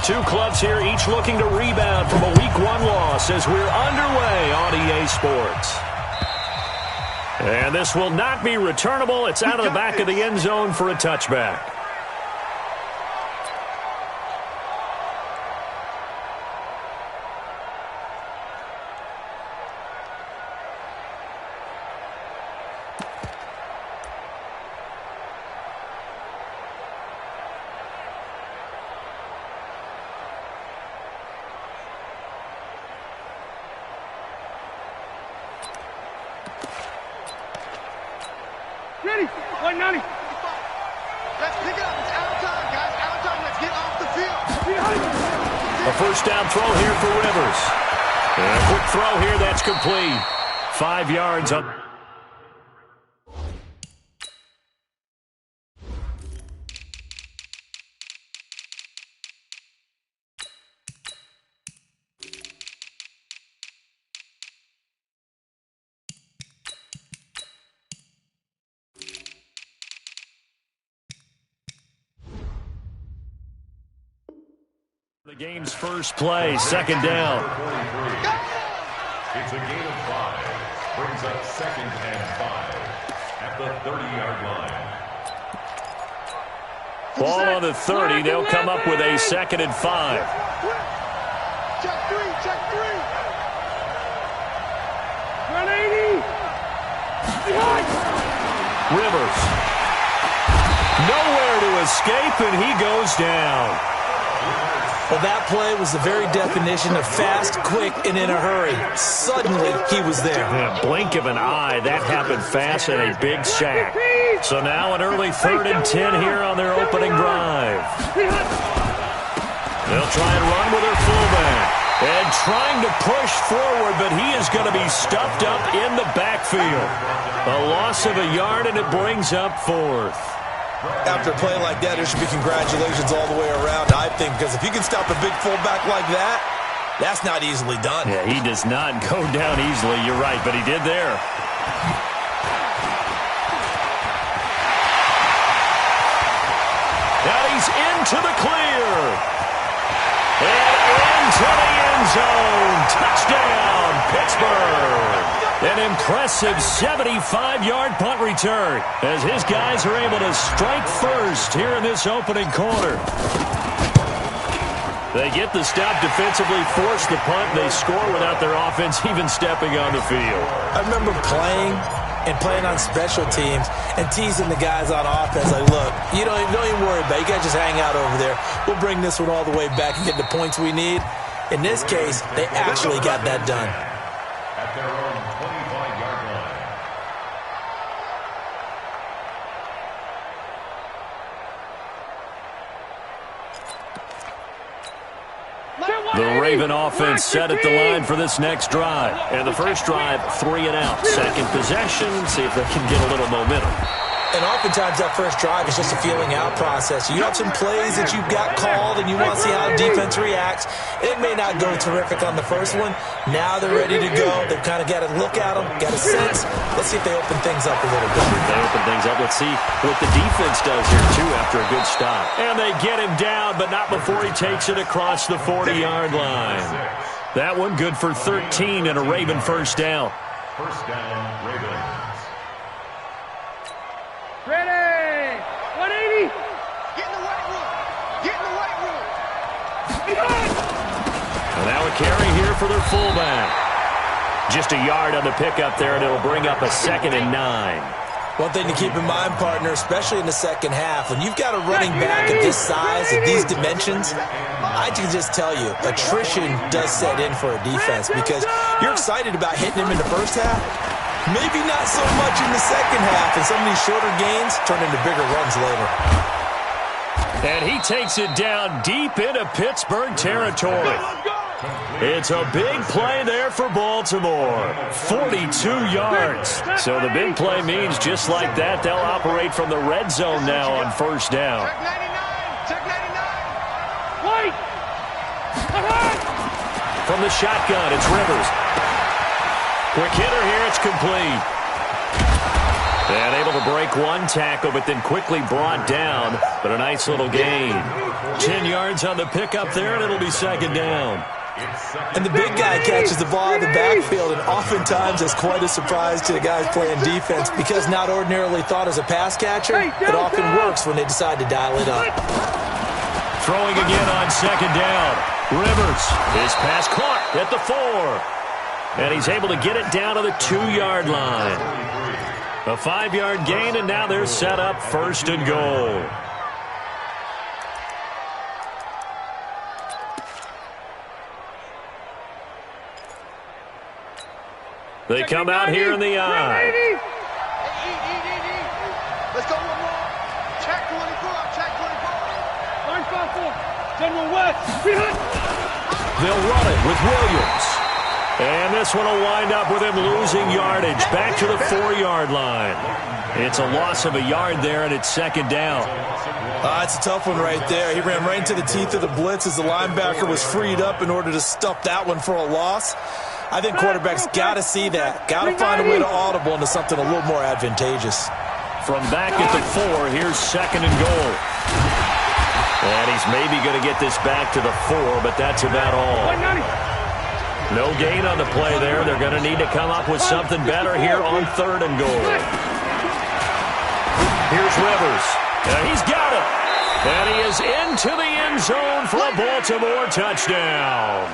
Two clubs here, each looking to rebound from a Week 1 loss as we're underway on EA Sports. And this will not be returnable. It's out of the back of the end zone for a touchback. Ready, 190. Let's pick it up. It's out of time, guys. Out of time. Let's get off the field. A first down throw here for Rivers. And a quick throw here. That's complete. 5 yards up. The game's first play, second down. It's a gain of 5. Brings up 2nd and 5 at the 30-yard line. Ball on the 30. They'll come up with a 2nd and 5. Check 3, check 3. 180. Rivers. Nowhere to escape, and he goes down. Well, that play was the very definition of fast, quick, and in a hurry. Suddenly, he was there. Yeah, blink of an eye. That happened fast and a big sack. So now an early 3rd and 10 here on their opening drive. They'll try and run with their fullback. And trying to push forward, but he is going to be stuffed up in the backfield. A loss of a yard, and it brings up 4th. After a play like that, there should be congratulations all the way around, I think, because if you can stop a big fullback like that, that's not easily done. Yeah, he does not go down easily. You're right, but he did there. Now he's into the clear. And into the end zone. Touchdown, Pittsburgh. An impressive 75-yard punt return as his guys are able to strike first here in this opening quarter. They get the stop defensively, force the punt, and they score without their offense even stepping on the field. I remember playing on special teams and teasing the guys on offense like, look, you don't even worry about it. You guys just hang out over there. We'll bring this one all the way back and get the points we need. In this case, they actually got that done. At their own 25-yard line. The Raven offense set at the line for this next drive. And the first drive, 3 and out. Second possession, see if they can get a little momentum. And oftentimes that first drive is just a feeling out process. You have some plays that you've got called and you want to see how the defense reacts. It may not go terrific on the first one. Now they're ready to go. They've kind of got a look at them, got a sense. Let's see if they open things up a little bit. They open things up. Let's see what the defense does here, too, after a good stop. And they get him down, but not before he takes it across the 40-yard line. That one good for 13 and a Raven first down. First down, Ravens. Ready, 180. Get in the weight room. Get in the weight room. And now a carry here for their fullback. Just a yard on the pickup there, and it'll bring up a 2nd and 9. One thing to keep in mind, partner, especially in the second half, when you've got a running back of this size, of these dimensions, I can just tell you, attrition does set in for a defense because you're excited about hitting him in the first half. Maybe not so much in the second half, and some of these shorter gains turn into bigger runs later. And he takes it down deep into Pittsburgh territory. It's a big play there for Baltimore. 42 yards. So the big play means just like that, they'll operate from the red zone now on first down. Check 99. Wait. From the shotgun, it's Rivers. Quick hitter here, it's complete. And able to break one tackle, but then quickly brought down. But a nice little gain. 10 yards on the pickup there, and it'll be second down. And the big guy catches the ball in the backfield, and oftentimes it's quite a surprise to the guys playing defense because not ordinarily thought as a pass catcher, it often works when they decide to dial it up. Throwing again on second down. Rivers, his pass caught at the 4. And he's able to get it down to the 2-yard line. A 5-yard gain, and now they're set up first and goal. They come out here in the eye. Let's go one more. Check 24. Check 24. Line 5-4. General West. They'll run it with Williams. And this one will wind up with him losing yardage back to the 4-yard line. It's a loss of a yard there, and it's second down. It's a tough one right there. He ran right into the teeth of the blitz as the linebacker was freed up in order to stuff that one for a loss. I think quarterbacks got to see that. Got to find a way to audible into something a little more advantageous. From back at the 4, here's second and goal. And he's maybe going to get this back to the 4, but that's about all. No gain on the play there. They're going to need to come up with something better here on third and goal. Here's Rivers. And he's got it. And he is into the end zone for a Baltimore touchdown.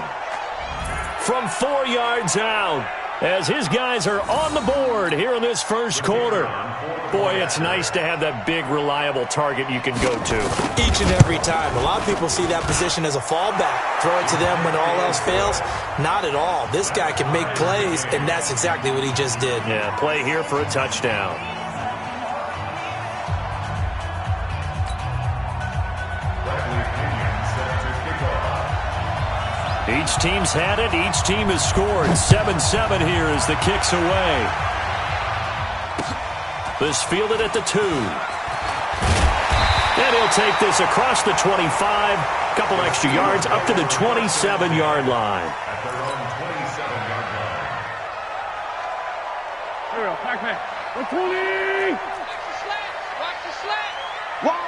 From 4 yards out, as his guys are on the board here in this first quarter. Boy, it's nice to have that big, reliable target you can go to. Each and every time. A lot of people see that position as a fallback. Throw it to them when all else fails. Not at all. This guy can make plays, and that's exactly what he just did. Yeah, play here for a touchdown. Each team's had it. Each team has scored. 7-7 here as the kick's away. This fielded at the 2. And he'll take this across the 25. A couple extra yards up to the 27-yard line. At their own 27-yard line. Here we go. Pac-Man. 120. Watch the slant.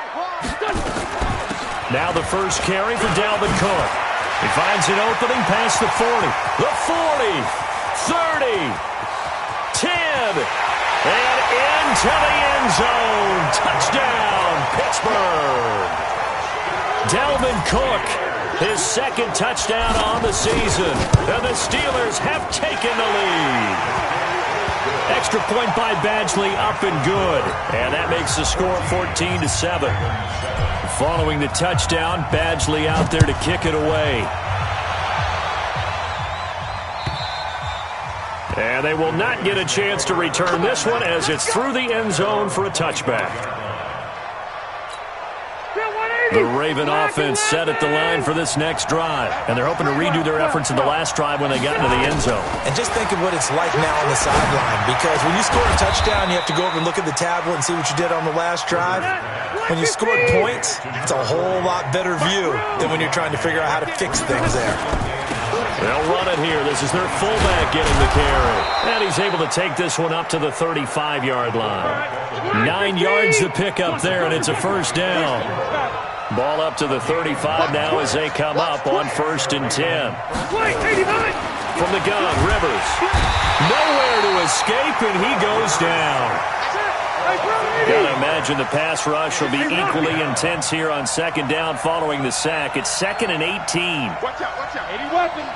Now the first carry for Dalvin Cook. He finds an opening past the 40, the 40, 30, 10, and into the end zone. Touchdown, Pittsburgh. Dalvin Cook, his second touchdown on the season, and the Steelers have taken the lead. Extra point by Badgley up and good, and that makes the score 14-7. Following the touchdown, Badgley out there to kick it away. And they will not get a chance to return this one as it's through the end zone for a touchback. The Raven offense set at the line for this next drive, and they're hoping to redo their efforts in the last drive when they got into the end zone. And just think of what it's like now on the sideline, because when you score a touchdown, you have to go over and look at the tablet and see what you did on the last drive. When you scored points, it's a whole lot better view than when you're trying to figure out how to fix things there. They'll run it here. This is their fullback getting the carry. And he's able to take this one up to the 35-yard line. 9 yards to pick up there, and it's a first down. Ball up to the 35 now as they come up on 1st and 10. From the gun, Rivers. Nowhere to escape, and he goes down. Gotta imagine the pass rush will be equally intense here on second down following the sack. It's 2nd and 18. Watch out. 80 weapon.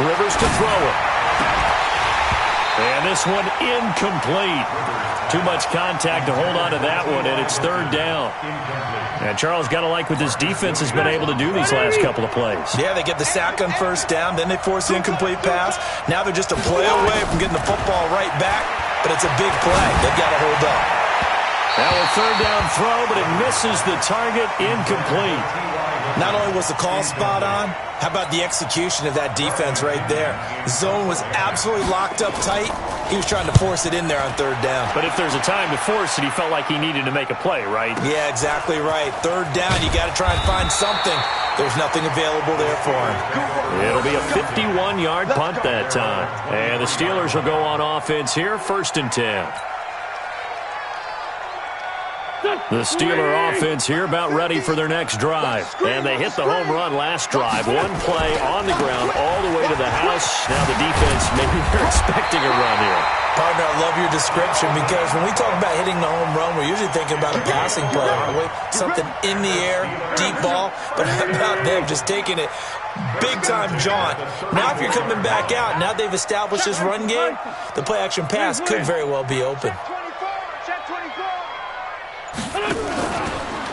Rivers to throw it. And this one incomplete. Too much contact to hold on to that one, and it's 3rd down. And Charles, got to like what this defense has been able to do these last couple of plays. Yeah, they get the sack on 1st down, then they force the incomplete pass. Now they're just a play away from getting the football right back, but it's a big play. They've got to hold up. Now a 3rd down throw, but it misses the target, incomplete. Not only was the call spot on, how about the execution of that defense right there? The zone was absolutely locked up tight. He was trying to force it in there on 3rd down. But if there's a time to force it, he felt like he needed to make a play, right? Yeah, exactly right. 3rd down, you got to try and find something. There's nothing available there for him. It'll be a 51-yard punt that time. And the Steelers will go on offense here, 1st and 10. The Steeler offense here about ready for their next drive. And they hit the home run last drive. One play on the ground all the way to the house. Now the defense, maybe they're expecting a run here. Partner, I love your description because when we talk about hitting the home run, we're usually thinking about a passing play, aren't we? Something in the air, deep ball. But how about them just taking it big-time jaunt? Now if you're coming back out, now they've established this run game, the play-action pass could very well be open.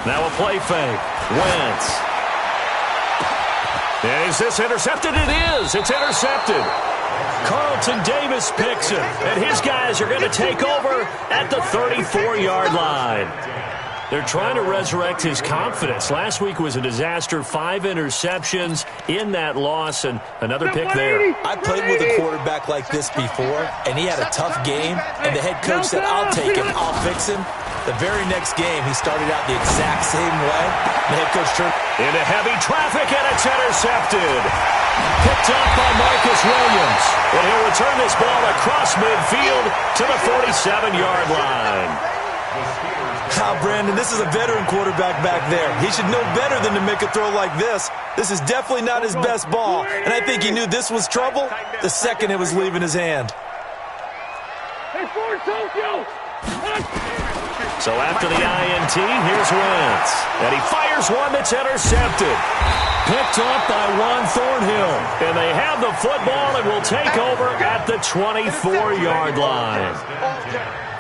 Now a play fake. Wentz. Is this intercepted? It is. It's intercepted. Carlton Davis picks it, and his guys are going to take over at the 34-yard line. They're trying to resurrect his confidence. Last week was a disaster. 5 interceptions in that loss, and another pick there. I played with a quarterback like this before, and he had a tough game, and the head coach said, I'll take him, I'll fix him. The very next game, he started out the exact same way. The head coach turned into heavy traffic, and it's intercepted. Picked up by Marcus Williams. And he'll return this ball across midfield to the 47-yard line. Brandon, this is a veteran quarterback back there. He should know better than to make a throw like this. This is definitely not his best ball, and I think he knew this was trouble the second it was leaving his hand. So after the INT, here's Wentz. And he fires one that's intercepted. Picked off by Juan Thornhill. And they have the football and will take over at the 24-yard line.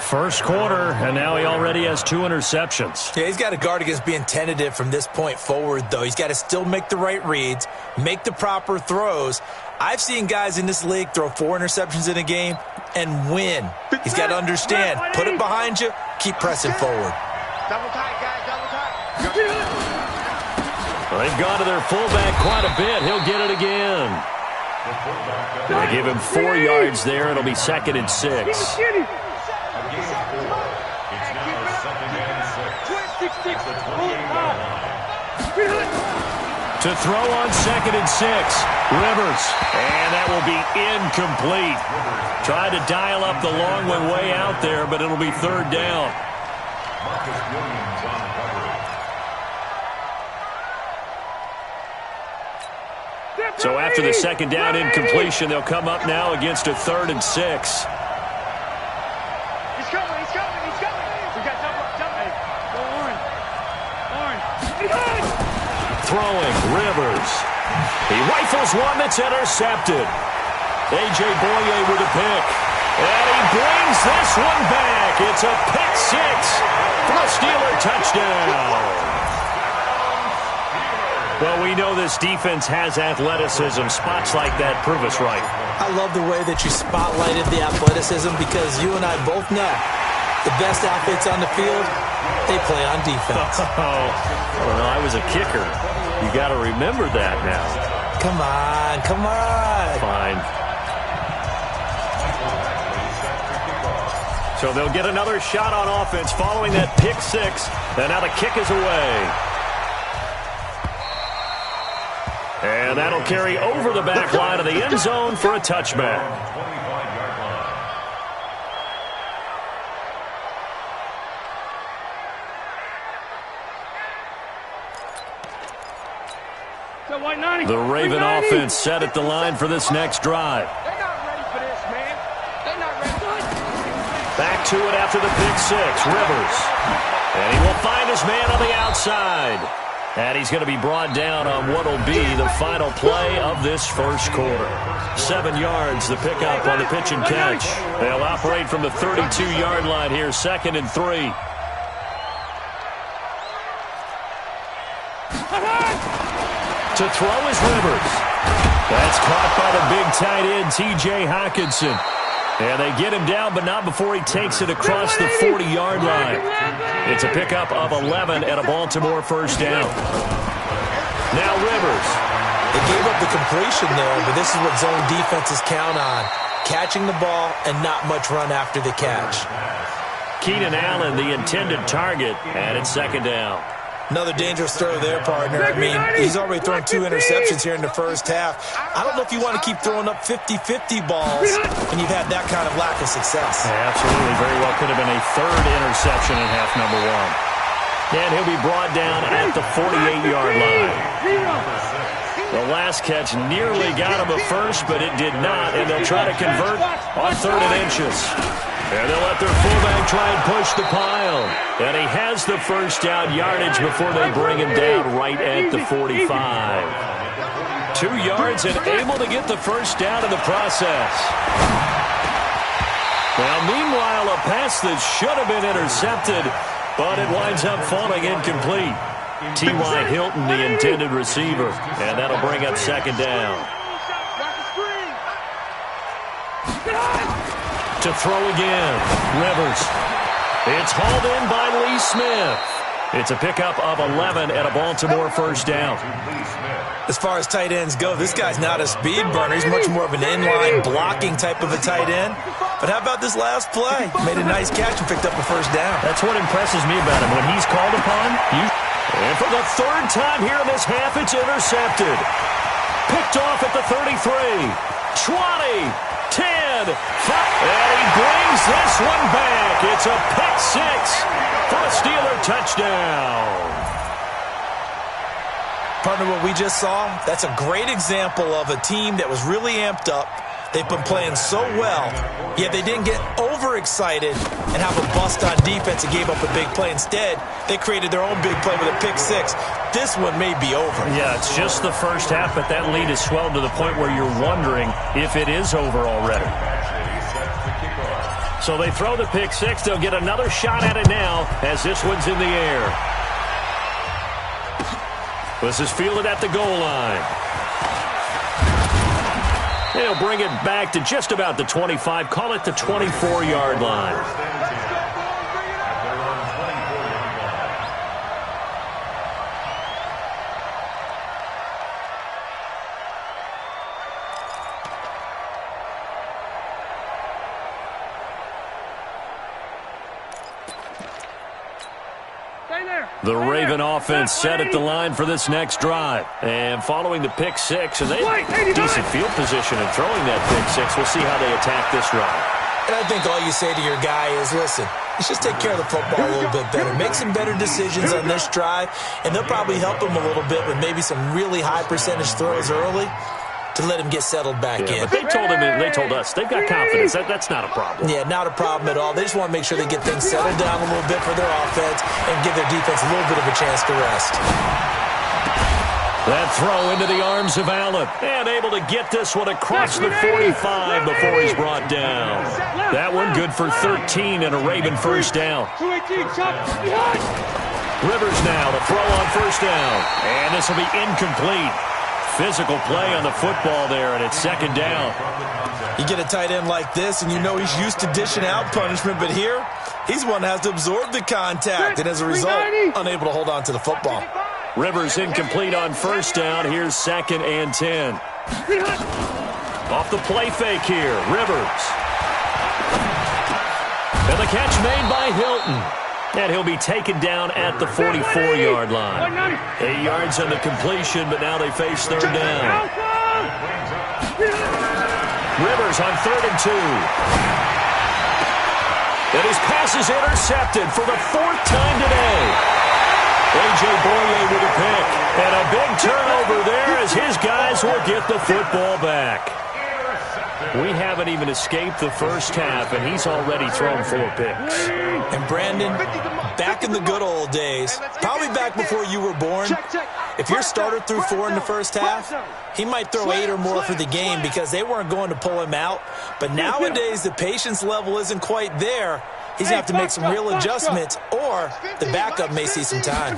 First quarter, and now he already has 2 interceptions. Yeah, he's got to guard against being tentative from this point forward, though. He's got to still make the right reads, make the proper throws. I've seen guys in this league throw 4 interceptions in a game and win. He's got to understand, put it behind you, keep pressing forward. Double tight, guys, double tight. Well, they've gone to their fullback quite a bit. He'll get it again. They give him 4 yards there. It'll be 2nd and 6. To throw on 2nd and 6, Rivers. And that will be incomplete. Tried to dial up the long one way out there, but it'll be 3rd down. Marcus Williams on coverage. So after the 2nd down incompletion, they'll come up now against a 3rd and 6. He's coming, he's coming, he's coming. We got double. Go orange. Throwing, Rivers. He rifles one that's intercepted. A.J. Boye with a pick. And he brings this one back. It's a pick 6 for a Steeler touchdown. Well, we know this defense has athleticism. Spots like that prove us right. I love the way that you spotlighted the athleticism because you and I both know the best athletes on the field, they play on defense. Oh, well, I was a kicker. You got to remember that now. Come on, come on. Fine. So they'll get another shot on offense following that pick 6. And now the kick is away. And that'll carry over the back line of the end zone for a touchback. The Raven offense set at the line for this next drive. They're not ready for this, man. They're not ready. Back to it after the pick 6, Rivers. And he will find his man on the outside. And he's going to be brought down on what will be the final play of this first quarter. 7 yards, the pickup on the pitch and catch. They'll operate from the 32-yard line here, 2nd and 3. To throw is Rivers. That's caught by the big tight end, T.J. Hockenson. And they get him down, but not before he takes it across the 40-yard line. It's a pickup of 11 and a Baltimore first down. Now Rivers. They gave up the completion there, but this is what zone defenses count on. Catching the ball and not much run after the catch. Keenan Allen, the intended target, and it's 2nd down. Another dangerous throw there, partner. I mean, he's already thrown 2 interceptions here in the first half. I don't know if you want to keep throwing up 50-50 balls when you've had that kind of lack of success. Yeah, absolutely. Very well could have been a 3rd interception in half number 1. And he'll be brought down at the 48-yard line. The last catch nearly got him a first, but it did not, and they'll try to convert on 3rd and inches. And they'll let their fullback try and push the pile. And he has the first down yardage before they bring him down right at the 45. 2 yards and able to get the first down in the process. Now, meanwhile, a pass that should have been intercepted, but it winds up falling incomplete. T.Y. Hilton, the intended receiver, and that'll bring up 2nd down. To throw again, Rivers. It's hauled in by Lee Smith. It's a pickup of 11 and a Baltimore first down. As far as tight ends go, this guy's not a speed burner. He's much more of an inline blocking type of a tight end. But how about this last play? Made a nice catch and picked up a first down. That's what impresses me about him. When he's called upon, and for the 3rd time here in this half, it's intercepted. Picked off at the 33, 20, 10, 5, and he brings this one back. It's a pick 6 for a Steeler touchdown. Partner, what we just saw, that's a great example of a team that was really amped up. They've been playing so well, yet they didn't get overexcited and have a bust on defense and gave up a big play. Instead, they created their own big play with a pick 6. This one may be over. Yeah, it's just the first half, but that lead has swelled to the point where you're wondering if it is over already. So they throw the pick 6. They'll get another shot at it now as this one's in the air. This is fielded at the goal line. They'll bring it back to just about the 25. Call it the 24-yard line. The Raven offense set at the line for this next drive. And following the pick 6, and they have decent field position in throwing that pick 6. We'll see how they attack this drive. And I think all you say to your guy is, listen, let's just take care of the football a little bit better. Make some better decisions on this drive, and they'll probably help him a little bit with maybe some really high percentage throws early to let him get settled back in. But they told us, they've got confidence. That's not a problem. Yeah, not a problem at all. They just want to make sure they get things settled down a little bit for their offense and give their defense a little bit of a chance to rest. That throw into the arms of Allen. And able to get this one across the 45 before he's brought down. That one good for 13 and a Raven first down. Rivers now to throw on first down. And this will be incomplete. Physical play on the football there, and it's 2nd down. You get a tight end like this, and you know he's used to dishing out punishment, but here, he's one that has to absorb the contact, and as a result, unable to hold on to the football. Rivers incomplete on first down. Here's 2nd and 10. Off the play fake here, Rivers. And the catch made by Hilton. And he'll be taken down at the 44-yard line. 8 yards on the completion, but now they face 3rd down. Rivers on 3rd and 2. And his pass is intercepted for the 4th time today. A.J. Boye with a pick. And a big turnover there as his guys will get the football back. We haven't even escaped the first half, and he's already thrown 4 picks. And Brandon, back in the good old days, probably back before you were born, if your starter threw 4 in the first half, he might throw 8 or more for the game because they weren't going to pull him out. But nowadays, the patience level isn't quite there. He's going to have to make some real adjustments, or the backup may see some time.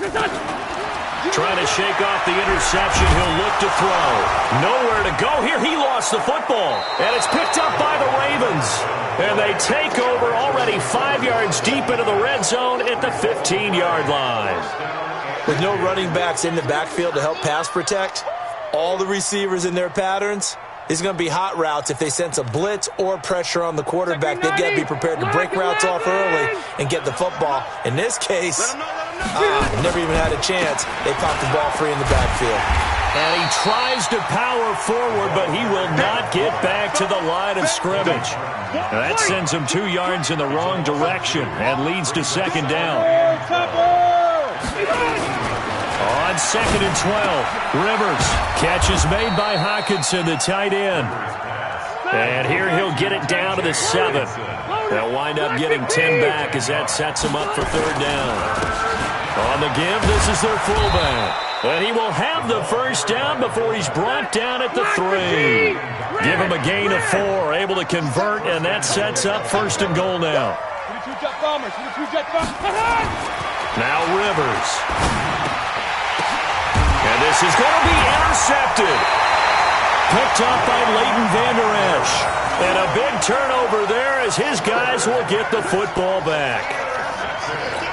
Trying to shake off the interception. He'll look to throw. Nowhere to go here. He lost the football. And it's picked up by the Ravens. And they take over already 5 yards deep into the red zone at the 15-yard line. With no running backs in the backfield to help pass protect, all the receivers in their patterns, it's going to be hot routes. If they sense a blitz or pressure on the quarterback, they've got to be prepared to break routes off early and get the football. In this case, never even had a chance. They popped the ball free in the backfield. And he tries to power forward, but he will not get back to the line of scrimmage. Now that sends him 2 yards in the wrong direction and leads to 2nd down. on 2nd and 12. Rivers. Catch is made by Hockenson, the tight end. And here he'll get it down to the 7. They'll wind up getting 10 back as that sets him up for 3rd down. On the give, this is their fullback. And he will have the 1st down before he's brought down at the 3. Give him a gain of 4, able to convert, and that sets up 1st and goal now. Now Rivers. And this is going to be intercepted. Picked up by Leighton Vander Esch. And a big turnover there as his guys will get the football back.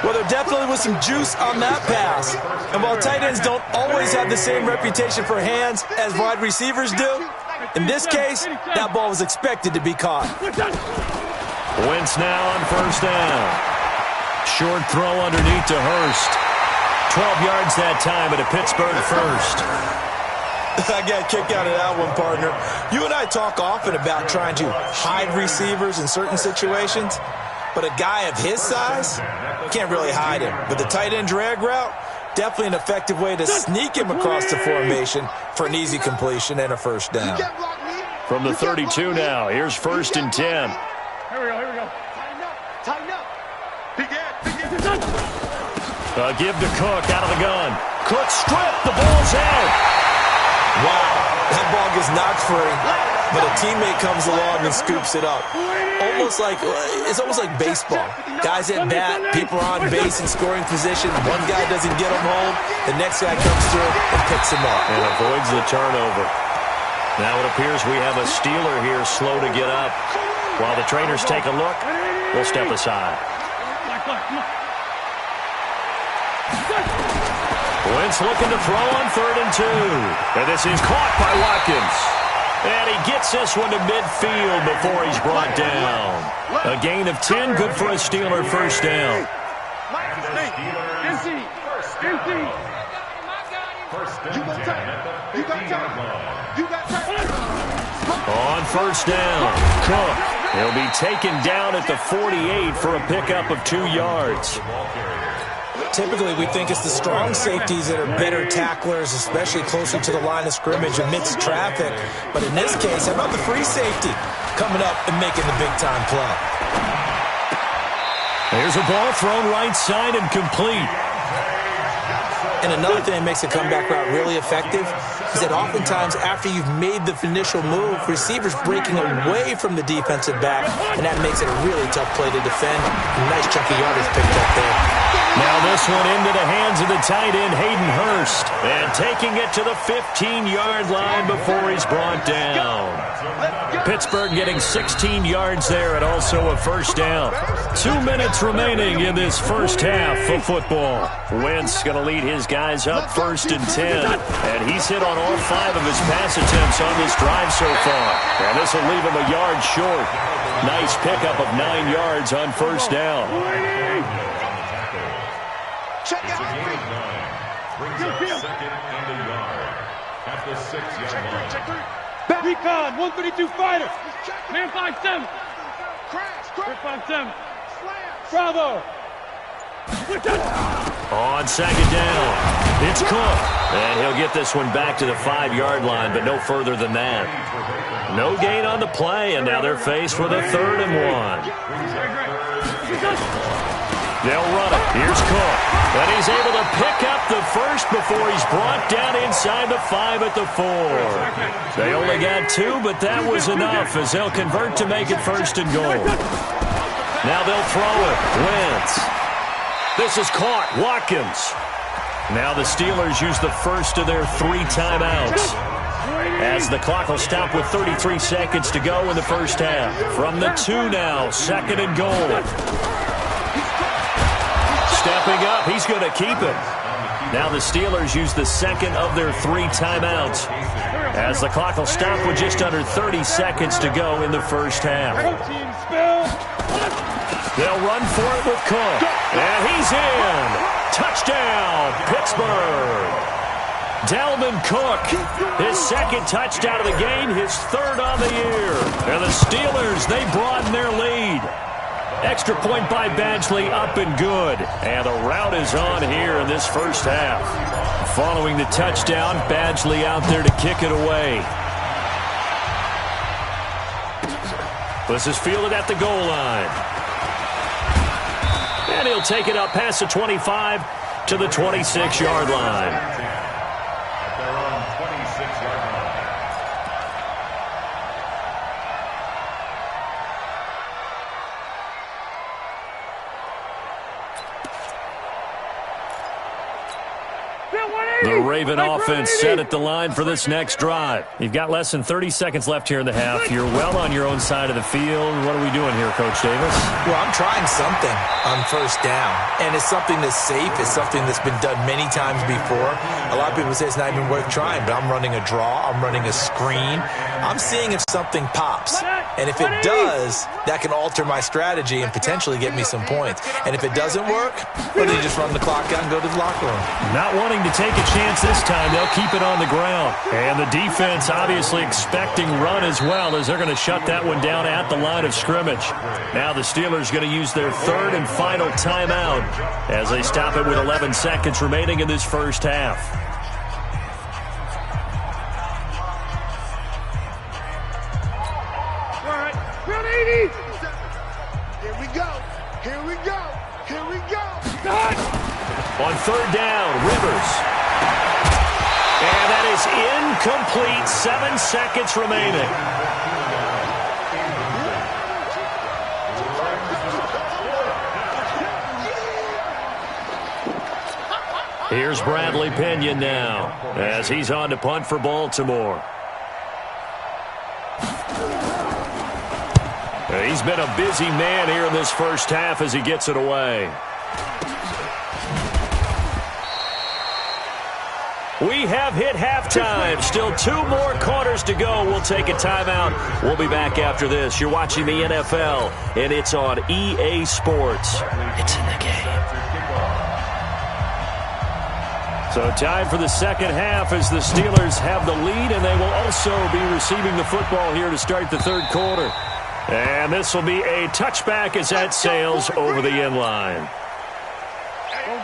Well, there definitely was some juice on that pass. And while tight ends don't always have the same reputation for hands as wide receivers do, in this case, that ball was expected to be caught. Wentz now on 1st down. Short throw underneath to Hurst. 12 yards that time at a Pittsburgh 1st. I got a kick out of that one, partner. You and I talk often about trying to hide receivers in certain situations. But a guy of his size, can't really hide him. But the tight end drag route, definitely an effective way to sneak him across the formation for an easy completion and a 1st down. From the 32 now, here's 1st and 10. Here we go. Tighten up. A give to Cook out of the gun. Cook stripped, the ball's out. Wow, that ball gets knocked free, but a teammate comes along and scoops it up. It's almost like baseball. Guys at bat, people are on base in scoring position. One guy doesn't get him home, the next guy comes through and picks him up. And avoids the turnover. Now it appears we have a Steeler here slow to get up. While the trainers take a look, we'll step aside. Wentz looking to throw on 3rd and 2. And this is caught by Watkins. And he gets this one to midfield before he's brought down. A gain of 10, good for a Steeler 1st down. On 1st down, Cook. He'll be taken down at the 48 for a pickup of 2 yards. Typically, we think it's the strong safeties that are better tacklers, especially closer to the line of scrimmage amidst traffic. But in this case, how about the free safety coming up and making the big-time play? There's a ball thrown right side and complete. And another thing that makes a comeback route really effective is that oftentimes after you've made the initial move, receivers breaking away from the defensive back, and that makes it a really tough play to defend. Nice chunk of yardage picked up there. Now this one into the hands of the tight end, Hayden Hurst. And taking it to the 15-yard line before he's brought down. Pittsburgh getting 16 yards there and also a 1st down. 2 minutes remaining in this 1st half of football. Wentz going to lead his guys up 1st and 10. And he's hit on all 5 of his pass attempts on this drive so far. And this will leave him a yard short. Nice pickup of 9 yards on 1st down. Check out. Brings up 2nd and a yard at the 6-yard line. Back. Recon, 132 fighter. Man 5-7. Crash. 5-7. Bravo. On 2nd down, it's Cook. And he'll get this one back to the 5-yard line, but no further than that. No gain on the play, and now they're faced with a 3rd and 1. They'll run it. Here's Cook. And he's able to pick up the 1st before he's brought down inside the 5 at the 4. They only got 2, but that was enough as they'll convert to make it 1st and goal. Now they'll throw it. Wentz. This is caught. Watkins. Now the Steelers use the 1st of their 3 timeouts. As the clock will stop with 33 seconds to go in the 1st half. From the 2 now, 2nd and goal. Stepping up, he's going to keep it. Now the Steelers use the 2nd of their 3 timeouts. As the clock will stop with just under 30 seconds to go in the 1st half. They'll run for it with Cook. And he's in. Touchdown, Pittsburgh. Dalvin Cook, his 2nd touchdown of the game, his 3rd on the year. And the Steelers, they broaden their lead. Extra point by Badgley, up and good. And the rout is on here in this first half. Following the touchdown, Badgley out there to kick it away. This is fielded at the goal line. And he'll take it up past the 25 to the 26-yard line. At their own 26-yard line. The Raven offense set at the line for this next drive. You've got less than 30 seconds left here in the half. You're well on your own side of the field. What are we doing here, Coach Davis? Well, I'm trying something on first down, and it's something that's safe. It's something that's been done many times before. A lot of people say it's not even worth trying, but I'm running a draw. I'm running a screen. I'm seeing if something pops, and if it does, that can alter my strategy and potentially get me some points. And if it doesn't work, well, then you just run the clock out and go to the locker room. Not wanting to take a chance this time, they'll keep it on the ground. And the defense obviously expecting run as well, as they're going to shut that one down at the line of scrimmage. Now the Steelers going to use their third and final timeout as they stop it with 11 seconds remaining in this first half. All right, run 80. Here we go. Here we go. Here we go. On third down, Rivers. And that is incomplete. 7 seconds remaining. Here's Bradley Pinion now as he's on to punt for Baltimore. He's been a busy man here in this first half as he gets it away. We have hit halftime. Still 2 more quarters to go. We'll take a timeout. We'll be back after this. You're watching the NFL, and it's on EA Sports. It's in the game. So time for the second half as the Steelers have the lead, and they will also be receiving the football here to start the third quarter. And this will be a touchback as that sails over the end line.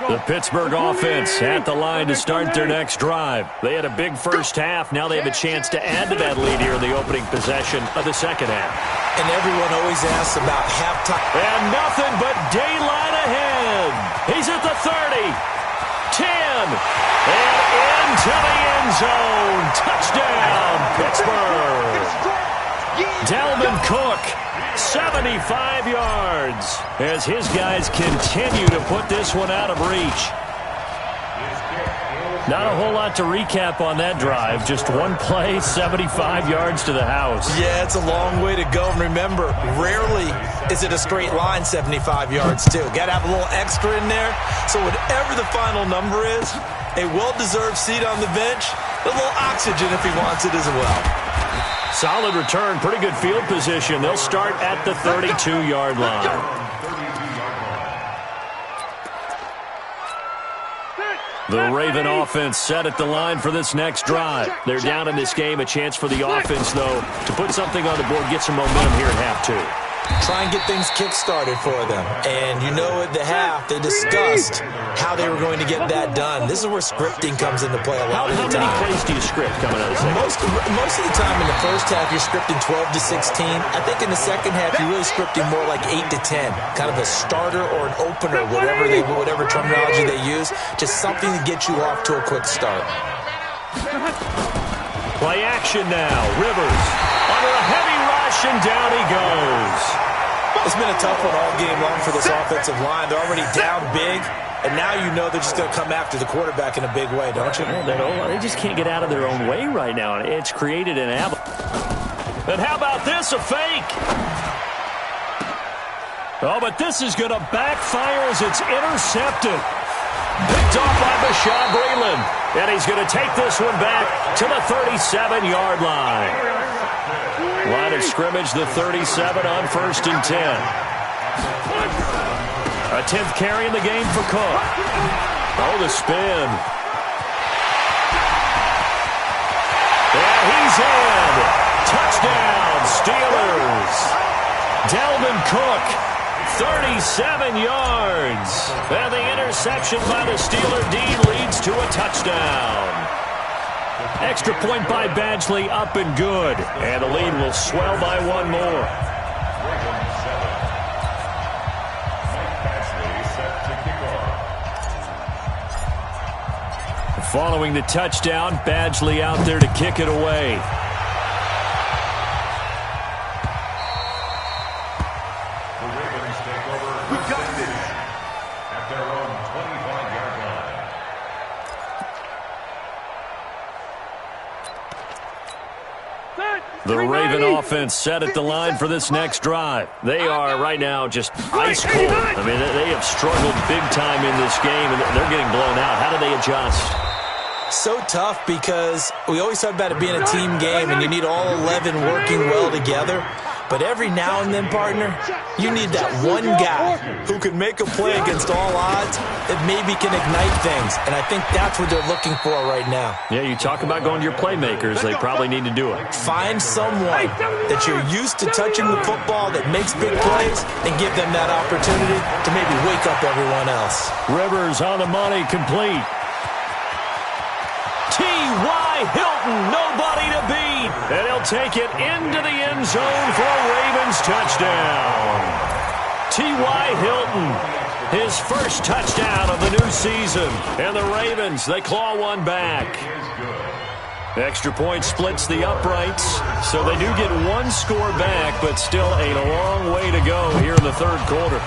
The Pittsburgh offense at the line to start their next drive. They had a big first half. Now they have a chance to add to that lead here in the opening possession of the second half. And everyone always asks about halftime. And nothing but daylight ahead. He's at the 30, 10, and into the end zone. Touchdown, Pittsburgh. Dalvin Cook, 75 yards, as his guys continue to put this one out of reach. Not a whole lot to recap on that drive. Just one play, 75 yards to the house. Yeah, it's a long way to go. And remember, rarely is it a straight line 75 yards, too. Got to have a little extra in there. So whatever the final number is, a well-deserved seat on the bench, a little oxygen if he wants it as well. Solid return, pretty good field position. They'll start at the 32-yard line. The Raven offense set at the line for this next drive. They're down in this game. A chance for the offense, though, to put something on the board, get some momentum here at half two. Try and get things kick-started for them. And you know at the half, they discussed how they were going to get that done. This is where scripting comes into play a lot of the time. How many plays do you script coming out of the second? Most of the time in the first half, you're scripting 12 to 16. I think in the second half, you're really scripting more like 8 to 10. Kind of a starter or an opener, whatever terminology they use. Just something to get you off to a quick start. Play action now. Rivers under a heavy rush, and down he goes. It's been a tough one all game long for this offensive line. They're already down big, and now you know they're just going to come after the quarterback in a big way, don't you? They just can't get out of their own way right now. It's created an avalanche. And how about this, a fake? Oh, but this is going to backfire as it's intercepted. Picked off by Bashaud Breeland. And he's going to take this one back to the 37-yard line. Line of scrimmage, the 37 on 1st and 10. A 10th carry in the game for Cook. Oh, the spin. And he's in. Touchdown, Steelers. Dalvin Cook, 37 yards. And the interception by the Steeler D leads to a touchdown. Extra point by Badgley, up and good. And the lead will swell by one more. Following the touchdown, Badgley out there to kick it away. The Ravens take over at their own 25-yard line. The Raven offense set at the line for this next drive. They are right now just ice cold. I mean, they have struggled big time in this game, and they're getting blown out. How do they adjust? So tough because we always talk about it being a team game and you need all 11 working well together. But every now and then, partner, you need that one guy who can make a play against all odds that maybe can ignite things. And I think that's what they're looking for right now. Yeah, you talk about going to your playmakers. They probably need to do it. Find someone that you're used to touching the football that makes big plays and give them that opportunity to maybe wake up everyone else. Rivers on the money, complete. T.Y. Hilton, nobody to beat. And he'll take it into the end zone for a Ravens touchdown. T.Y. Hilton, his first touchdown of the new season. And the Ravens, they claw one back. Extra point splits the uprights, so they do get one score back, but still a long way to go here in the third quarter.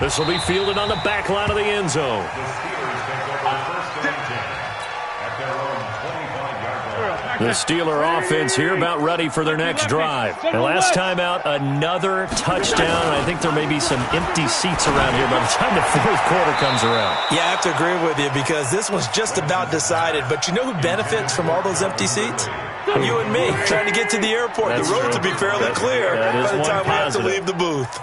This will be fielded on the back line of the end zone. The Steeler offense here about ready for their next drive. And last time out, another touchdown. I think there may be some empty seats around here by the time the fourth quarter comes around. Yeah, I have to agree with you because this one's just about decided. But you know who benefits from all those empty seats? You and me, trying to get to the airport. That's the roads true. will be fairly clear by the time we have to positive. leave the booth.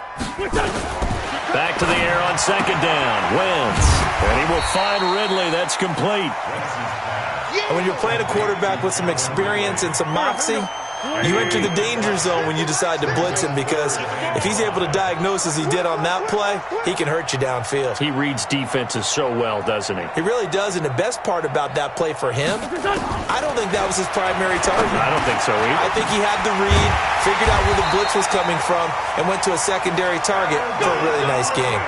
Back to the air on second down. Wentz. And he will find Ridley. That's complete. And when you're playing a quarterback with some experience and some moxie, you enter the danger zone when you decide to blitz him because if he's able to diagnose as he did on that play, he can hurt you downfield. He reads defenses so well, doesn't he? He really does, and the best part about that play for him, I don't think that was his primary target. I don't think so either. I think he had the read, figured out where the blitz was coming from, and went to a secondary target for a really nice game.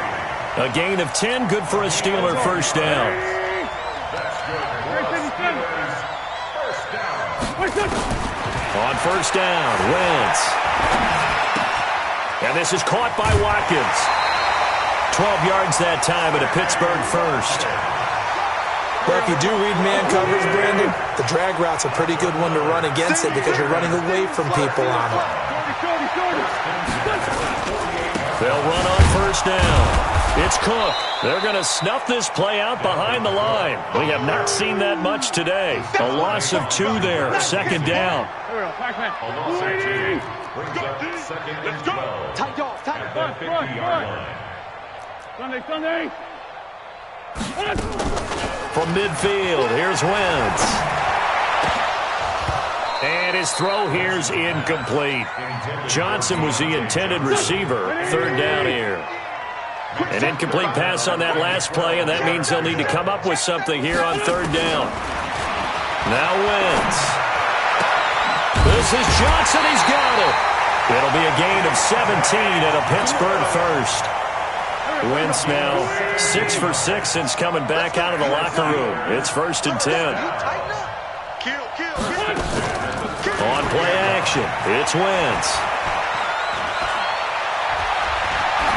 A gain of 10, good for a Steeler first down. On first down, Wentz. And this is caught by Watkins. 12 yards that time at a Pittsburgh first. Well, if you do read man coverage, Brandon, the drag route's a pretty good one to run against it because you're running away from people on it. They'll run on first down. It's Cook. They're going to snuff this play out behind the line. We have not seen that much today. A loss of 2 there. Second down. A loss of 2 brings up second and 12 at the 50-yard line. Sunday. From midfield, here's Wentz. And his throw here's incomplete. Johnson was the intended receiver. Third down here. An incomplete pass on that last play, and that means they'll need to come up with something here on third down. Now Wentz. This is Johnson. He's got it. It'll be a gain of 17 at a Pittsburgh first. Wentz now 6 for 6 since coming back out of the locker room. It's first and 10. On play action, it's Wentz.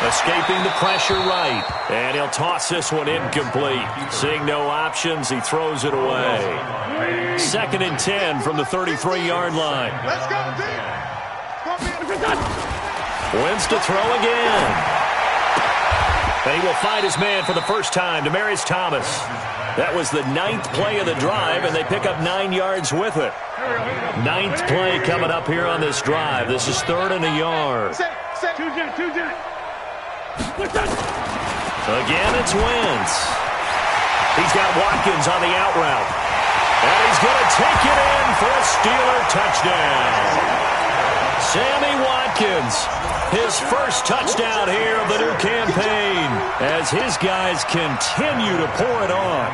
Escaping the pressure right. And he'll toss this one incomplete. Seeing no options, he throws it away. Second and 10 from the 33-yard line. Let's go, Wentz to throw again. And he will find his man for the first time, Demaryius Thomas. That was the 9th play of the drive, and they pick up 9 yards with it. 9th play coming up here on this drive. This is 3rd and a yard. Again, it's Wentz. He's got Watkins on the out route. And he's going to take it in for a Steeler touchdown. Sammy Watkins, his first touchdown here of the new campaign as his guys continue to pour it on.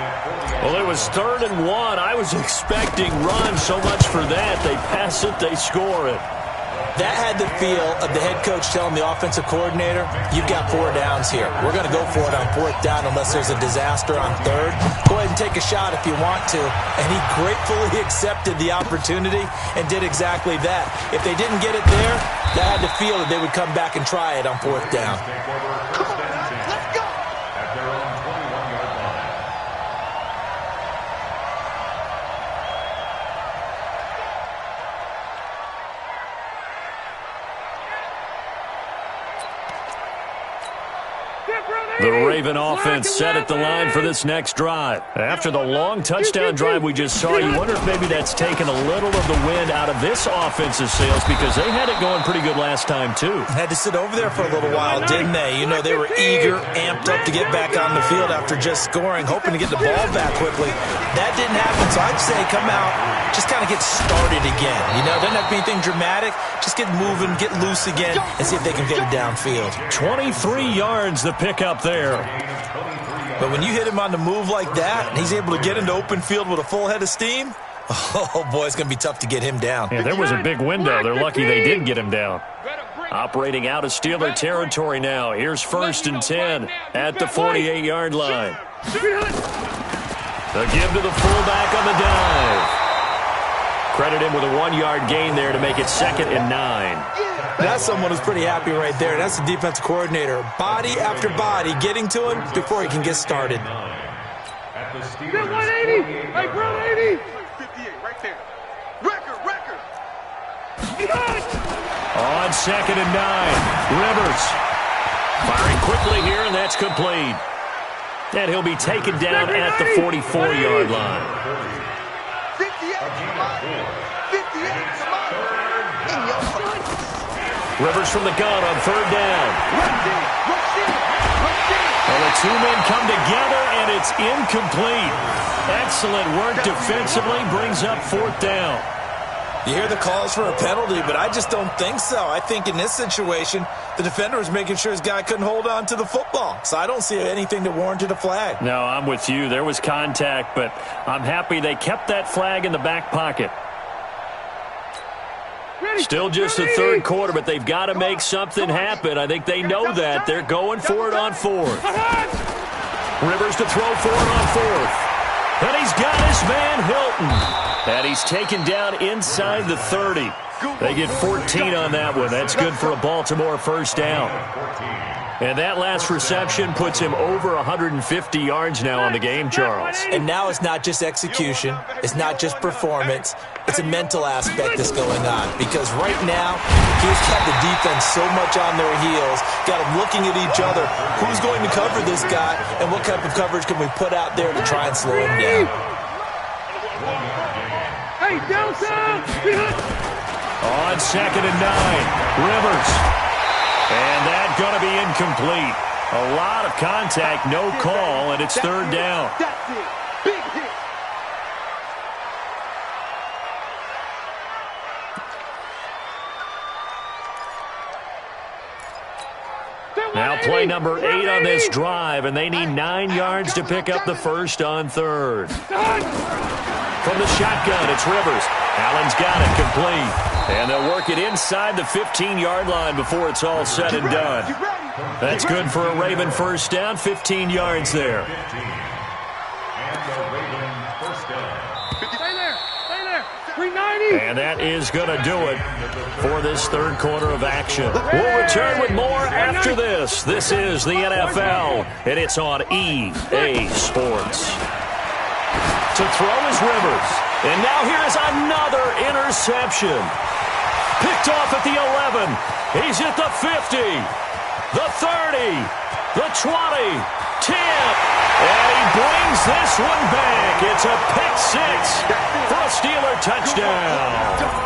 Well, it was 3rd and 1. I was expecting run so much for that. They pass it, they score it. That had the feel of the head coach telling the offensive coordinator, you've got 4 downs here. We're going to go for it on 4th down unless there's a disaster on 3rd. Go ahead and take a shot if you want to. And he gratefully accepted the opportunity and did exactly that. If they didn't get it there, that had the feel that they would come back and try it on 4th down. Come on, let's go. At their own 21-yard line. The Raven offense set at the line for this next drive. After the long touchdown drive we just saw, you wonder if maybe that's taken a little of the wind out of this offense's sails because they had it going pretty good last time, too. Had to sit over there for a little while, didn't they? You know, they were eager, amped up to get back on the field after just scoring, hoping to get the ball back quickly. That didn't happen, so I'd say come out, just kind of get started again. You know, doesn't have to be anything dramatic. Just get moving, get loose again, and see if they can get it downfield. 23 yards the pickup there. But when you hit him on the move like that, and he's able to get into open field with a full head of steam, oh, boy, it's going to be tough to get him down. Yeah, there was a big window. They're lucky they did get him down. Operating out of Steeler territory now. Here's 1st and 10 at the 48-yard line. The give to the fullback on the dive. Credit him with a 1-yard gain there to make it 2nd and 9. That's someone who's pretty happy right there. That's the defensive coordinator. Body after body getting to him before he can get started. At the Steelers. 180. Hey, bro, 80. 58, right there. Record. On 2nd and 9, Rivers. Firing quickly here, and that's complete. And he'll be taken down at the 44-yard line. 58, come on. 58, come on. In your face. Rivers from the gun on 3rd down. Well, the 2 men come together, and it's incomplete. Excellent work defensively, brings up 4th down. You hear the calls for a penalty, but I just don't think so. I think in this situation, the defender was making sure his guy couldn't hold on to the football. So I don't see anything that warranted a flag. No, I'm with you. There was contact, but I'm happy they kept that flag in the back pocket. Still just the 3rd quarter, but they've got to make something happen. I think they know that. They're going for it on 4th. Rivers to throw for it on 4th. And he's got his man Hilton. And he's taken down inside the 30. They get 14 on that one. That's good for a Baltimore 1st down. And that last reception puts him over 150 yards now on the game, Charles. And now it's not just execution. It's not just performance. It's a mental aspect that's going on. Because right now, he's got the defense so much on their heels, got them looking at each other. Who's going to cover this guy, and what type of coverage can we put out there to try and slow him down? Hey, downtown! On 2nd and 9, Rivers. And that's going to be incomplete. A lot of contact, no call, and it's 3rd down. That's it. Big hit. Now play number 8 on this drive, and they need 9 yards to pick up the 1st on 3rd. From the shotgun, it's Rivers. Allen's got it complete. And they'll work it inside the 15-yard line before it's all said and done. That's good for a Raven 1st down, 15 yards there. And that is going to do it for this 3rd quarter of action. We'll return with more after this. This is the NFL, and it's on EA Sports. To throw is Rivers. And now here's another interception. Picked off at the 11. He's at the 50, the 30, the 20, 10. And he brings this one back. It's a pick 6 for a Steeler touchdown.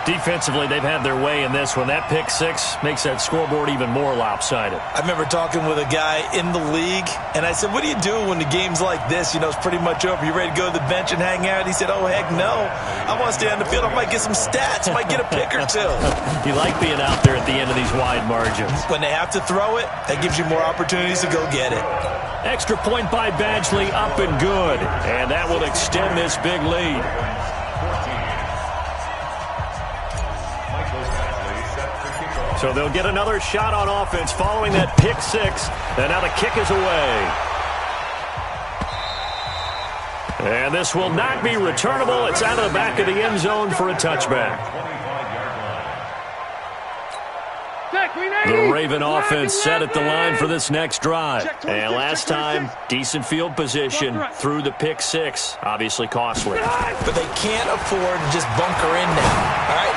Defensively, they've had their way in this one. That pick six makes that scoreboard even more lopsided. I remember talking with a guy in the league, and I said, what do you do when the game's like this? You know, it's pretty much over. You ready to go to the bench and hang out? He said, oh, heck no. I want to stay on the field. I might get some stats. I might get a pick or two. You like being out there at the end of these wide margins. When they have to throw it, that gives you more opportunities to go get it. Extra point by Badgley, up and good. And that will extend this big lead. So they'll get another shot on offense following that pick six. And now the kick is away. And this will not be returnable. It's out of the back of the end zone for a touchback. The Raven offense set at the line for this next drive. And last time, decent field position through the pick six. Obviously costly. But they can't afford to just bunker in now. All right,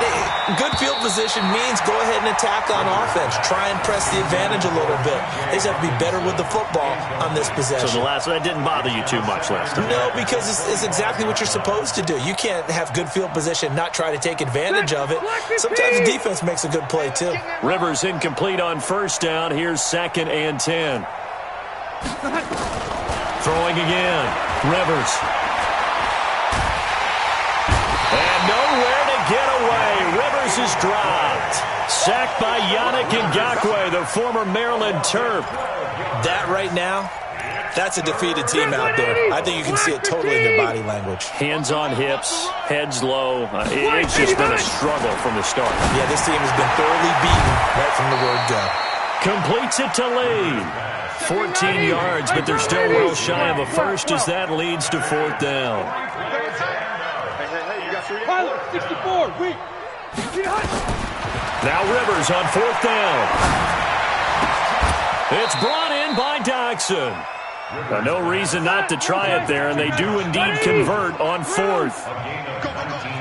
good field position means go ahead and attack on offense. Try and press the advantage a little bit. They just have to be better with the football on this possession. So that didn't bother you too much last time? No, because it's exactly what you're supposed to do. You can't have good field position, not try to take advantage of it. Sometimes the defense makes a good play, too. Rivers incomplete on first down. Here's 2nd and 10. Throwing again. Rivers. And nowhere to get away. Rivers is dropped. Sacked by Yannick Ngakoue, the former Maryland Terp. That right now, that's a defeated team out there. I think you can see it totally in their body language. Hands on hips, heads low. It's just been a struggle from the start. Yeah, this team has been thoroughly beaten right from the word go. Completes it to Lee. 14 yards, but they're still well shy of a first as that leads to 4th down. Pilot, 64, weak. Now Rivers on 4th down. It's brought in by Doxson. No reason not to try it there, and they do indeed convert on 4th.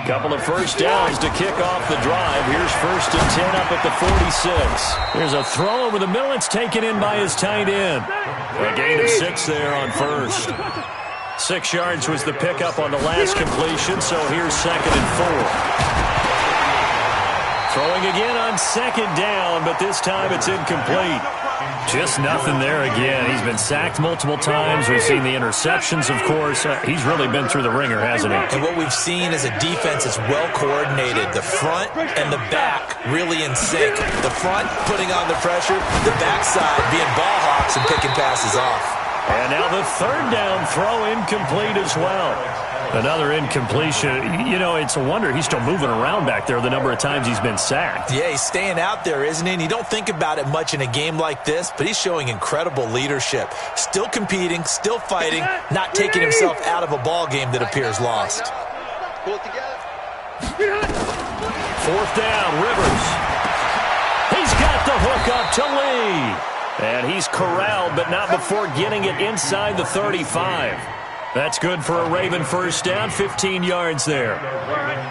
Couple of first downs to kick off the drive. Here's 1st and 10 up at the 46. Here's a throw over the middle. It's taken in by his tight end. A gain of 6 there on 1st. 6 yards was the pickup on the last completion, so here's 2nd and 4. Throwing again on 2nd down, but this time it's incomplete. Just nothing there again. He's been sacked multiple times. We've seen the interceptions, of course. He's really been through the ringer, hasn't he? And what we've seen is a defense that's well coordinated. The front and the back really in sync. The front putting on the pressure, the backside being ball hawks and picking passes off. And now the 3rd down throw incomplete as well. Another incompletion. You know, it's a wonder he's still moving around back there the number of times he's been sacked. Yeah, he's staying out there, isn't he? And you don't think about it much in a game like this, but he's showing incredible leadership. Still competing, still fighting, not taking himself out of a ball game that appears lost. Pull it together. 4th down, Rivers. He's got the hook up to Lee. And he's corralled, but not before getting it inside the 35. That's good for a Raven first down, 15 yards there.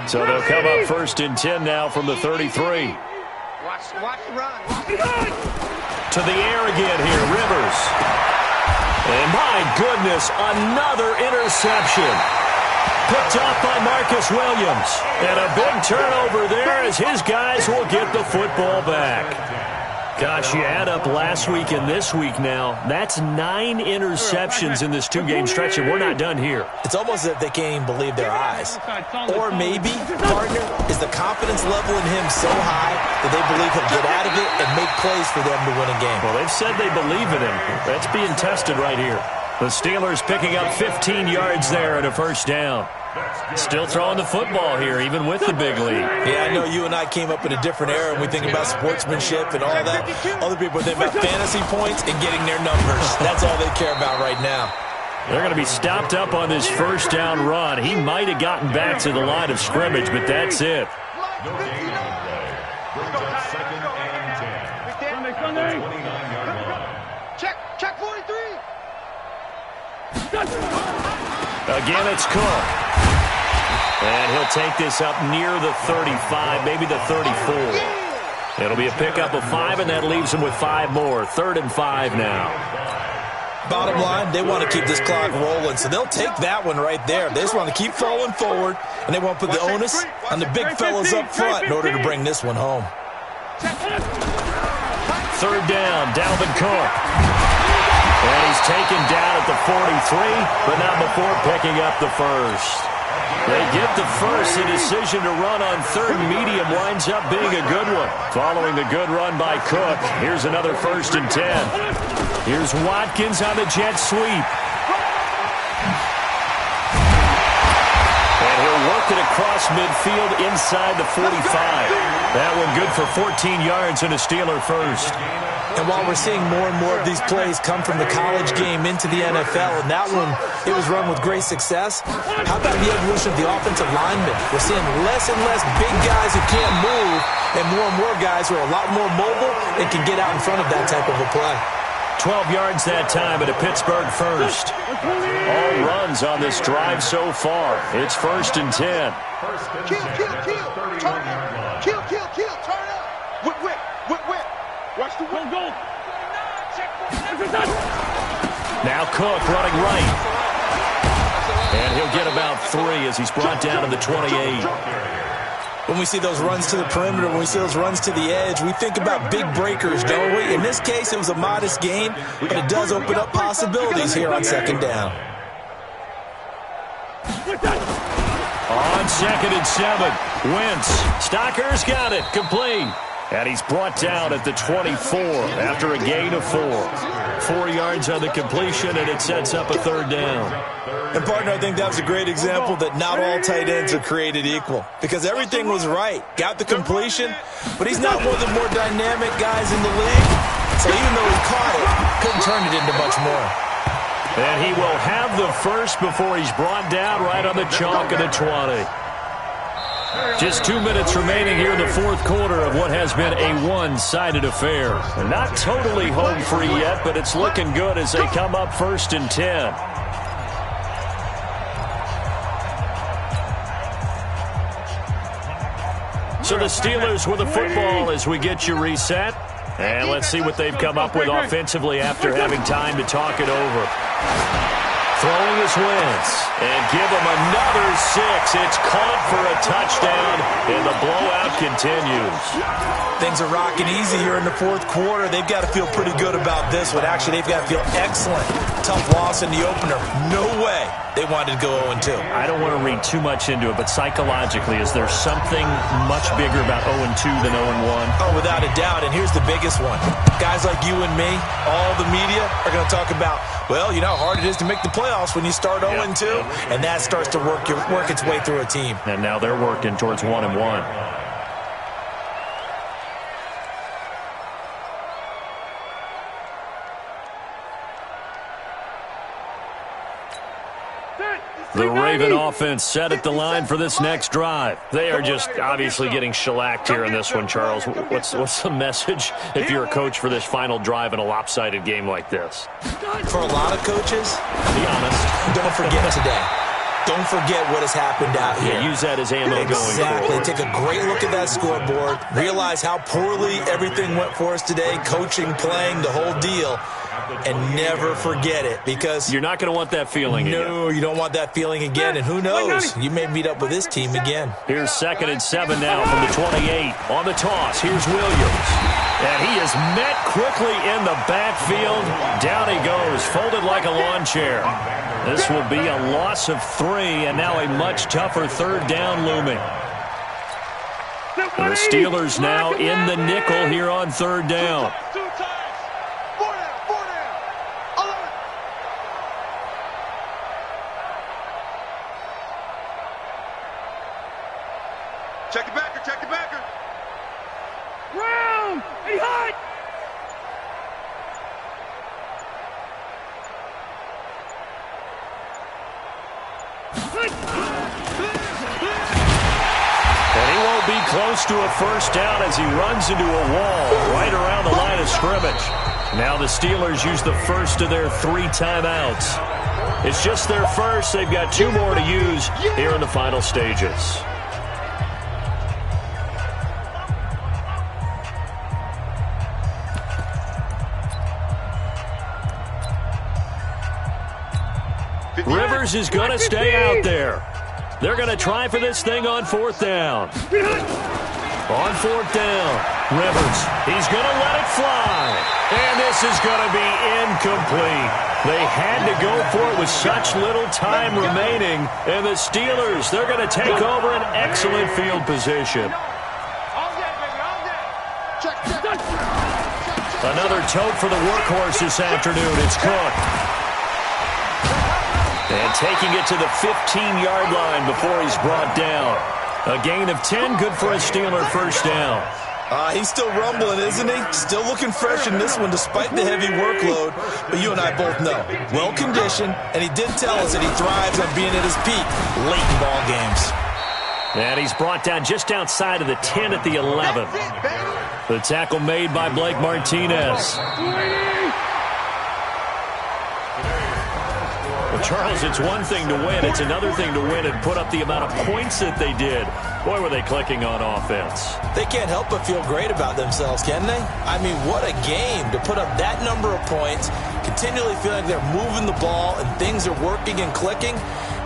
So they'll come up 1st and 10 now from the 33. Watch the run. To the air again here, Rivers. And my goodness, another interception. Picked off by Marcus Williams. And a big turnover there as his guys will get the football back. Gosh, you add up last week and this week now, that's 9 interceptions in this 2-game stretch, and we're not done here. It's almost as if they can't even believe their eyes. Or maybe, partner, is the confidence level in him so high that they believe he'll get out of it and make plays for them to win a game. Well, they've said they believe in him. That's being tested right here. The Steelers picking up 15 yards there and a 1st down. Still throwing the football here, even with the big lead. Yeah, I know you and I came up in a different era, and we think about sportsmanship and all that. Other people think about fantasy points and getting their numbers. That's all they care about right now. They're going to be stopped up on this 1st down run. He might have gotten back to the line of scrimmage, but that's it. No gain on play. Brings up 2nd and 10. 29-yard line. Check 43. Again, it's Cook. And he'll take this up near the 35, maybe the 34. It'll be a pickup of 5, and that leaves him with 5 more. 3rd and 5 now. Bottom line, they want to keep this clock rolling, so they'll take that one right there. They just want to keep falling forward, and they won't put the onus on the big fellas up front in order to bring this one home. Third down, Dalvin Cook. And he's taken down at the 43, but not before picking up the first. They get the first. The decision to run on third and medium winds up being a good one. Following the good run by Cook, here's another 1st and 10. Here's Watkins on the jet sweep. And he'll work it across midfield inside the 45. That one good for 14 yards and a Steeler first. And while we're seeing more and more of these plays come from the college game into the NFL, and that one, it was run with great success, how about the evolution of the offensive linemen? We're seeing less and less big guys who can't move, and more guys who are a lot more mobile and can get out in front of that type of a play. 12 yards that time at a Pittsburgh first. All runs on this drive so far. It's 1st and 10. Kill, turn up. Kill, turn up. Whip. Watch the win. Go. Now Cook running right. And he'll get about 3 as he's brought down to the 28. When we see those runs to the perimeter, when we see those runs to the edge, we think about big breakers, don't we? In this case, it was a modest gain, but it does open up possibilities here on 2nd down. On 2nd and 7, Wentz. Stocker's got it, complete. And he's brought down at the 24 after a gain of 4. 4 yards on the completion, and it sets up a 3rd down. And, partner, I think that was a great example that not all tight ends are created equal, because everything was right. Got the completion, but he's not one of the more dynamic guys in the league. So even though he caught it, couldn't turn it into much more. And he will have the first before he's brought down right on the chalk of the 20. Just 2 minutes remaining here in the 4th quarter of what has been a one-sided affair. Not totally home free yet, but it's looking good as they come up 1st and 10. So the Steelers with the football as we get you reset. And let's see what they've come up with offensively after having time to talk it over. Throwing his Wentz, and give him another 6. It's caught for a touchdown, and the blowout continues. Things are rocking easy here in the 4th quarter. They've got to feel pretty good about this one. Actually, they've got to feel excellent. Tough loss in the opener. No way they wanted to go 0-2. I don't want to read too much into it, but psychologically, is there something much bigger about 0-2 than 0-1? Oh, without a doubt, and here's the biggest one. Guys like you and me, all the media, are going to talk about, well, you know how hard it is to make the playoffs when you start 0-2, and that starts to work its way through a team. And now they're working towards 1-1. The Raven offense set at the line for this next drive. They are just obviously getting shellacked here in this one, Charles. What's the message if you're a coach for this final drive in a lopsided game like this? For a lot of coaches, be honest, don't forget today. Don't forget what has happened out here. Yeah, use that as ammo going forward. Take a great look at that scoreboard. Realize how poorly everything went for us today. Coaching, playing, the whole deal. And never forget it, because you're not going to want that feeling again. No, you don't want that feeling again. And who knows? You may meet up with this team again. Here's 2nd and 7 now from the 28. On the toss, here's Williams. And he is met quickly in the backfield. Down he goes, folded like a lawn chair. This will be a loss of 3, and now a much tougher 3rd down looming. The Steelers now in the nickel here on 3rd down. Check the backer. Round! He hot! And he won't be close to a 1st down as he runs into a wall right around the line of scrimmage. Now the Steelers use the first of their 3 timeouts. It's just their first. They've got 2 more to use here in the final stages. Rivers is going to stay out there. They're going to try for this thing on 4th down. On 4th down, Rivers, he's going to let it fly. And this is going to be incomplete. They had to go for it with such little time remaining. And the Steelers, they're going to take over an excellent field position. Another tote for the workhorse this afternoon. It's Cook. And taking it to the 15-yard line before he's brought down. A gain of 10, good for a Steeler first down. He's still rumbling, isn't he? Still looking fresh in this one despite the heavy workload. But you and I both know, well-conditioned, and he did tell us that he thrives on being at his peak late in ball games. And he's brought down just outside of the 10 at the 11. The tackle made by Blake Martinez. Well, Charles, it's one thing to win. It's another thing to win and put up the amount of points that they did. Boy, were they clicking on offense. They can't help but feel great about themselves, can they? I mean, what a game to put up that number of points, continually feel like they're moving the ball and things are working and clicking.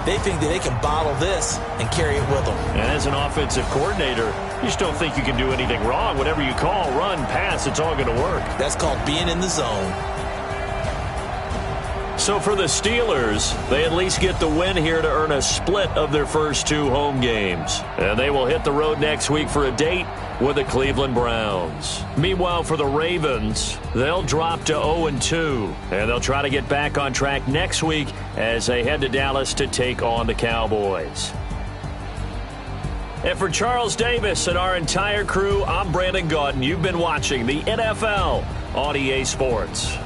They think that they can bottle this and carry it with them. And as an offensive coordinator, you just don't think you can do anything wrong. Whatever you call, run, pass, it's all going to work. That's called being in the zone. So for the Steelers, they at least get the win here to earn a split of their first 2 home games. And they will hit the road next week for a date with the Cleveland Browns. Meanwhile, for the Ravens, they'll drop to 0-2. And they'll try to get back on track next week as they head to Dallas to take on the Cowboys. And for Charles Davis and our entire crew, I'm Brandon Gaudin. You've been watching the NFL on EA Sports.